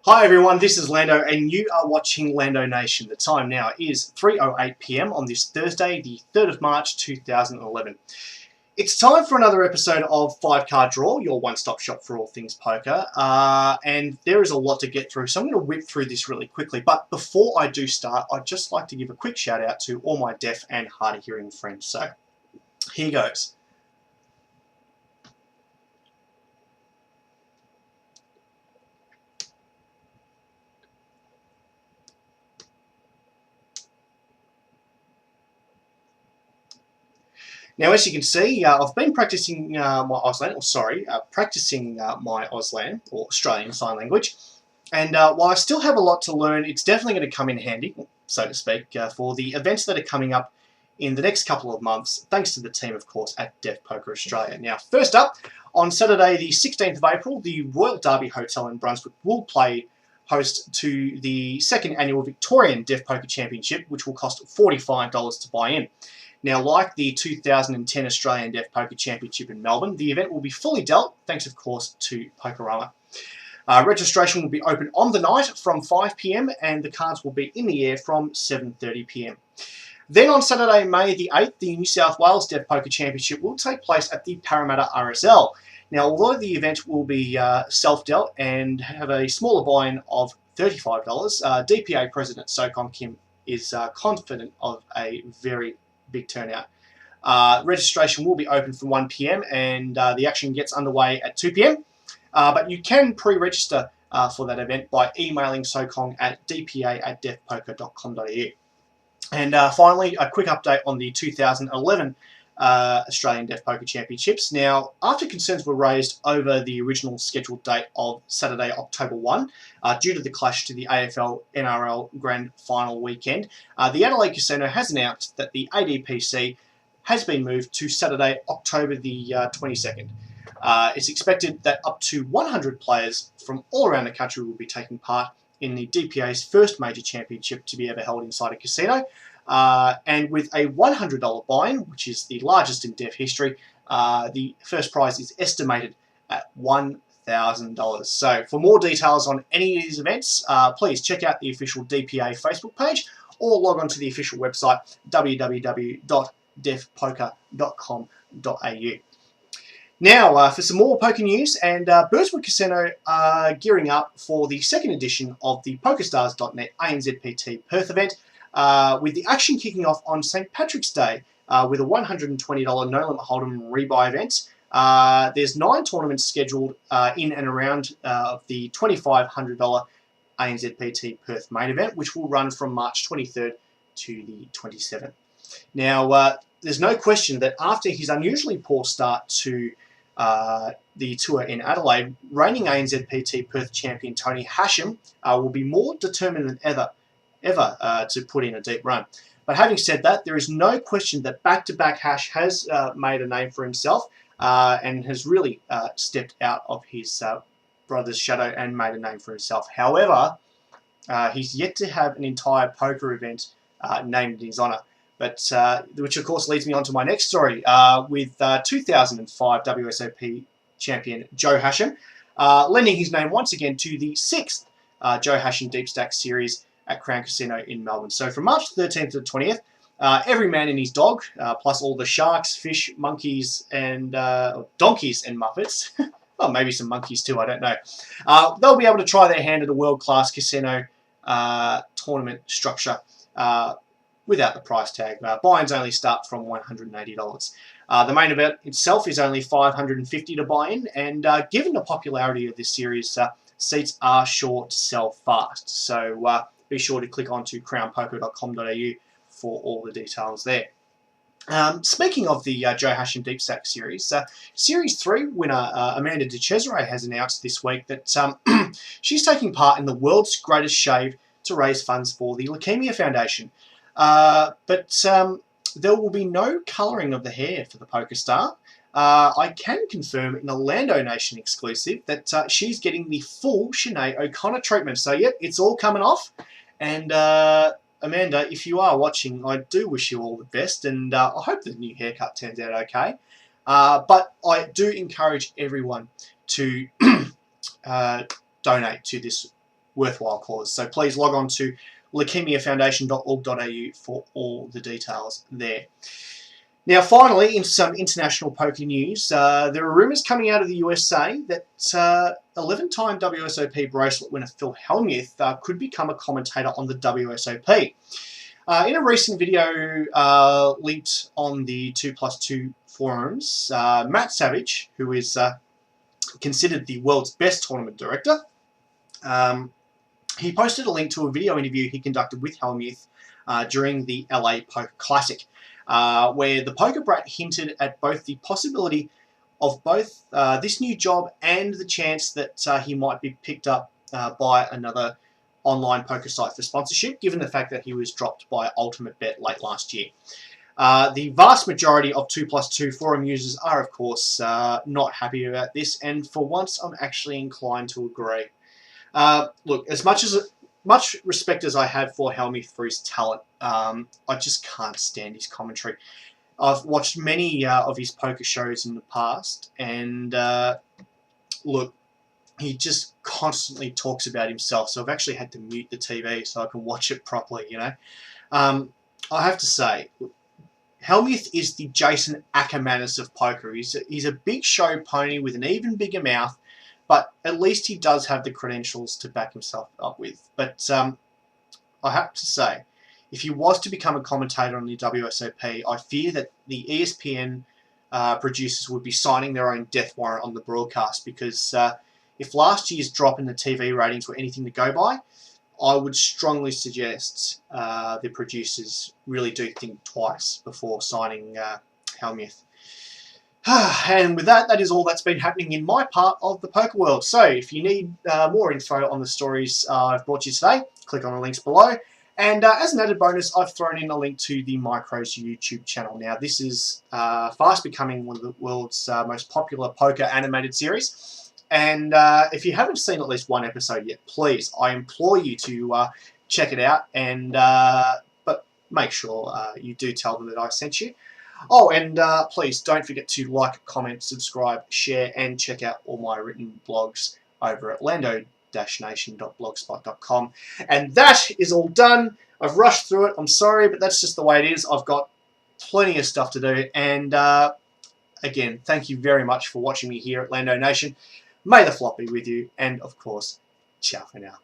Hi everyone, this is Lando and you are watching Lando Nation. The time now is 3:08 PM on this Thursday, the 3rd of March 2011. It's time for another episode of 5 Card Draw, your one-stop shop for all things poker. And there is a lot to get through, so I'm going to whip through this really quickly. But before I do start, I'd just like to give a quick shout out to all my deaf and hard of hearing friends. So here goes. Now, as you can see, I've been practicing my Auslan, my Auslan, or Australian Sign Language. And while I still have a lot to learn, it's definitely going to come in handy, so to speak, for the events that are coming up in the next couple of months, thanks to the team, of course, at Deaf Poker Australia. Now, first up, on Saturday, the 16th of April, the Royal Derby Hotel in Brunswick will play host to the 2nd annual Victorian Deaf Poker Championship, which will cost $45 to buy in. Now, like the 2010 Australian Deaf Poker Championship in Melbourne, the event will be fully dealt, thanks of course to Pokerama. Registration will be open on the night from 5 PM and the cards will be in the air from 7:30 PM. Then on Saturday, May the 8th, the New South Wales Deaf Poker Championship will take place at the Parramatta RSL. Now, although the event will be self-dealt and have a smaller buy-in of $35, DPA President Sokon Kim is confident of a very big turnout. Registration will be open from 1 PM and the action gets underway at 2 PM. But you can pre-register for that event by emailing Sokong at dpa@deafpoker.com.au. And finally, a quick update on the 2011 Australian Deaf Poker Championships. Now, after concerns were raised over the original scheduled date of Saturday, October 1, due to the clash to the AFL-NRL Grand Final weekend, the Adelaide Casino has announced that the ADPC has been moved to Saturday, October the 22nd. It's expected that up to 100 players from all around the country will be taking part in the DPA's first major championship to be ever held inside a casino. And with a $100 buy-in, which is the largest in deaf history, the first prize is estimated at $1,000. So for more details on any of these events, please check out the official DPA Facebook page or log on to the official website www.deafpoker.com.au. Now, for some more poker news, and Burswood Casino are gearing up for the 2nd edition of the PokerStars.net ANZPT Perth event, with the action kicking off on St. Patrick's Day with a $120 no-limit hold'em rebuy event. There's 9 tournaments scheduled in and around the $2,500 ANZPT Perth main event, which will run from March 23rd to the 27th. Now, there's no question that after his unusually poor start to the tour in Adelaide, reigning ANZPT Perth champion Tony Hachem will be more determined than ever to put in a deep run. But having said that, there is no question that back-to-back Hash has made a name for himself and has really stepped out of his brother's shadow and made a name for himself. However, he's yet to have an entire poker event named in his honour. But which of course leads me on to my next story with 2005 WSOP champion Joe Hachem, lending his name once again to the 6th Joe Hachem Deep Stack Series at Crown Casino in Melbourne. So from March 13th to the 20th, every man and his dog, plus all the sharks, fish, monkeys, and donkeys and muppets, well, maybe some monkeys too, I don't know, they'll be able to try their hand at a world-class casino tournament structure without the price tag. Buy-ins only start from $180. The main event itself is only $550 to buy in, and given the popularity of this series, seats are sure to sell fast. So be sure to click on to crownpoker.com.au for all the details there. Speaking of the Joe Hachem Deep Stack Series, Series 3 winner Amanda De Cesare has announced this week that she's taking part in the world's greatest shave to raise funds for the Leukemia Foundation. But there will be no colouring of the hair for the poker star. I can confirm in a Lando Nation exclusive that she's getting the full Sinead O'Connor treatment. So, yep, it's all coming off. And Amanda, if you are watching, I do wish you all the best. And I hope the new haircut turns out okay. But I do encourage everyone to donate to this worthwhile cause. So please log on to leukemiafoundation.org.au for all the details there. Now, finally, into some international poker news. There are rumours coming out of the USA that 11-time WSOP bracelet winner Phil Hellmuth could become a commentator on the WSOP. In a recent video linked on the 2+2 forums, Matt Savage, who is considered the world's best tournament director, he posted a link to a video interview he conducted with Hellmuth during the LA Poker Classic, where the poker brat hinted at both the possibility of both this new job and the chance that he might be picked up by another online poker site for sponsorship, given the fact that he was dropped by Ultimate Bet late last year. The vast majority of 2+2 forum users are, of course, not happy about this, and for once I'm actually inclined to agree. Look, as much respect as I have for Hellmuth for his talent, I just can't stand his commentary. I've watched many of his poker shows in the past, and look, he just constantly talks about himself, so I've actually had to mute the TV so I can watch it properly, you know. I have to say, Hellmuth is the Jason Ackermanis of poker. He's a big show pony with an even bigger mouth, but at least he does have the credentials to back himself up with. But I have to say, if he was to become a commentator on the WSOP, I fear that the ESPN producers would be signing their own death warrant on the broadcast, because if last year's drop in the TV ratings were anything to go by, I would strongly suggest the producers really do think twice before signing Hellmuth. And with that, that is all that's been happening in my part of the poker world. So if you need more info on the stories I've brought you today, click on the links below. And as an added bonus, I've thrown in a link to the Micros YouTube channel. Now, this is fast becoming one of the world's most popular poker animated series. And if you haven't seen at least one episode yet, please, I implore you to check it out. And but make sure you do tell them that I sent you. Oh, and please don't forget to like, comment, subscribe, share, and check out all my written blogs over at lando-nation.blogspot.com. And that is all done. I've rushed through it. I'm sorry, but that's just the way it is. I've got plenty of stuff to do. And again, thank you very much for watching me here at Lando Nation. May the flop be with you. And, of course, ciao for now.